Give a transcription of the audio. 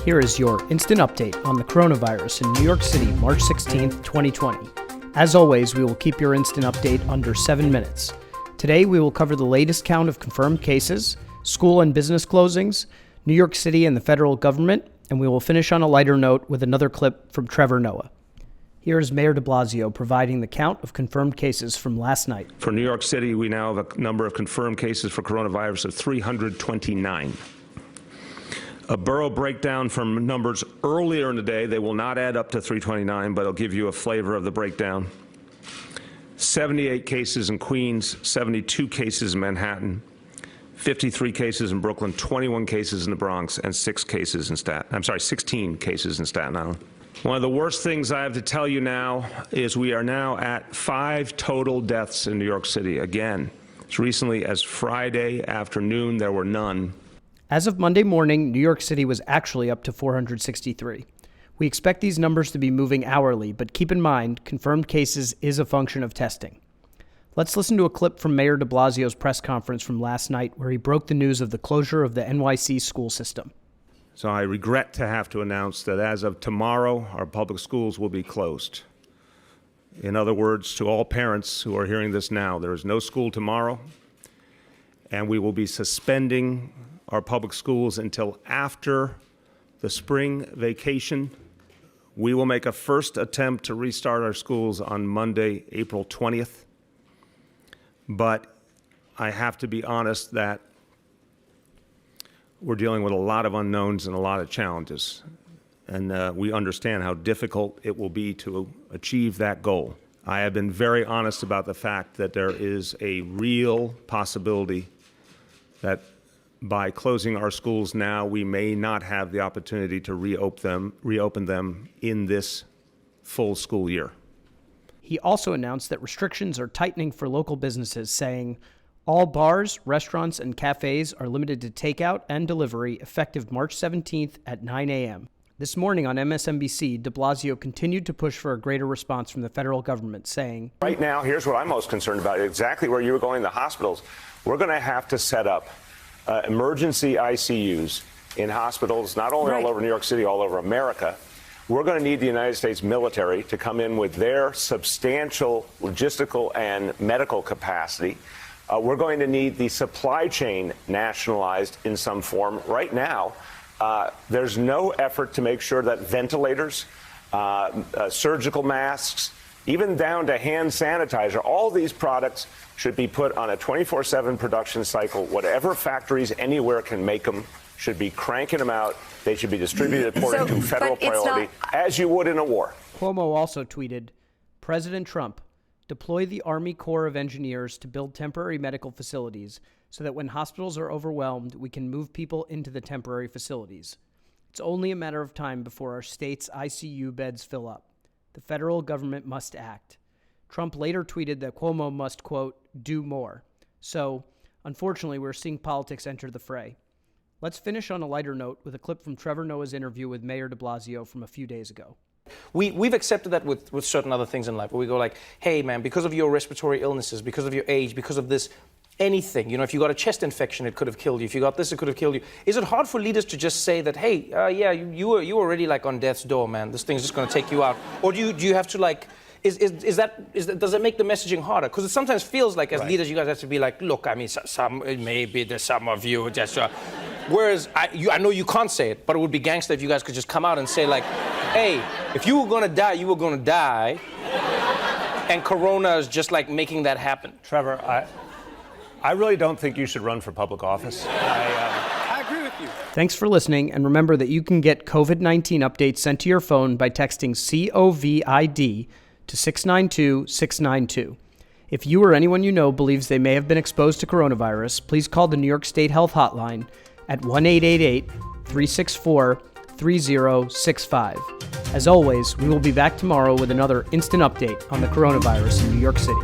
Here is your instant update on the coronavirus in New York City, March 16th, 2020. As always, we will keep your instant update under 7 minutes. Today, we will cover the latest count of confirmed cases, school and business closings, New York City and the federal government, and we will finish on a lighter note with another clip from Trevor Noah. Here is Mayor de Blasio providing the count of confirmed cases from last night. For New York City, we now have a number of confirmed cases for coronavirus of 329. A borough breakdown from numbers earlier in the day. They will not add up to 329, but I'll give you a flavor of the breakdown. 78 cases in Queens, 72 cases in Manhattan, 53 cases in Brooklyn, 21 cases in the Bronx, and 16 cases in Staten Island. One of the worst things I have to tell you now is we are now at 5 total deaths in New York City. Again, as recently as Friday afternoon, there were none. As of Monday morning, New York City was actually up to 463. We expect these numbers to be moving hourly, but keep in mind, confirmed cases is a function of testing. Let's listen to a clip from Mayor de Blasio's press conference from last night where he broke the news of the closure of the NYC school system. So I regret to have to announce that as of tomorrow, our public schools will be closed. In other words, to all parents who are hearing this now, there is no school tomorrow, and we will be suspending our public schools until after the spring vacation. We will make a first attempt to restart our schools on Monday, April 20th. But I have to be honest that we're dealing with a lot of unknowns and a lot of challenges. And we understand how difficult it will be to achieve that goal. I have been very honest about the fact that there is a real possibility that by closing our schools now, we may not have the opportunity to reopen them in this full school year. He also announced that restrictions are tightening for local businesses, saying all bars, restaurants, and cafes are limited to takeout and delivery effective March 17th at 9 a.m. This morning on MSNBC, de Blasio continued to push for a greater response from the federal government, saying, right now, here's what I'm most concerned about, exactly where you were going, the hospitals. We're going to have to set up emergency ICUs in hospitals, not only all over New York City, all over America. We're going to need the United States military to come in with their substantial logistical and medical capacity. We're going to need the supply chain nationalized in some form. Right now, there's no effort to make sure that ventilators, surgical masks, even down to hand sanitizer, all these products should be put on a 24/7 production cycle. Whatever factories anywhere can make them should be cranking them out. They should be distributed according to federal priority, as you would in a war. Cuomo also tweeted, President Trump, deploy the Army Corps of Engineers to build temporary medical facilities so that when hospitals are overwhelmed, we can move people into the temporary facilities. It's only a matter of time before our state's ICU beds fill up. The federal government must act. Trump later tweeted that Cuomo must, quote, do more. So, unfortunately, we're seeing politics enter the fray. Let's finish on a lighter note with a clip from Trevor Noah's interview with Mayor de Blasio from a few days ago. We've accepted that with certain other things in life, where we go like, hey, man, because of your respiratory illnesses, because of your age, because of this, anything, if you got a chest infection, it could have killed you. If you got this, it could have killed you. Is it hard for leaders to just say that, hey, you were already like on death's door, man. This thing's just going to take you out. Or do you have to like, does that make the messaging harder? Because it sometimes feels like as leaders, you guys have to be like, look, I mean, maybe there's some of you just. Whereas I know you can't say it, but it would be gangster if you guys could just come out and say like, hey, if you were going to die, you were going to die. And Corona is just like making that happen. Trevor, I really don't think you should run for public office. I agree with you. Thanks for listening, and remember that you can get COVID-19 updates sent to your phone by texting COVID to 692-692. If you or anyone you know believes they may have been exposed to coronavirus, please call the New York State Health Hotline at 1-888-364-3065. As always, we will be back tomorrow with another instant update on the coronavirus in New York City.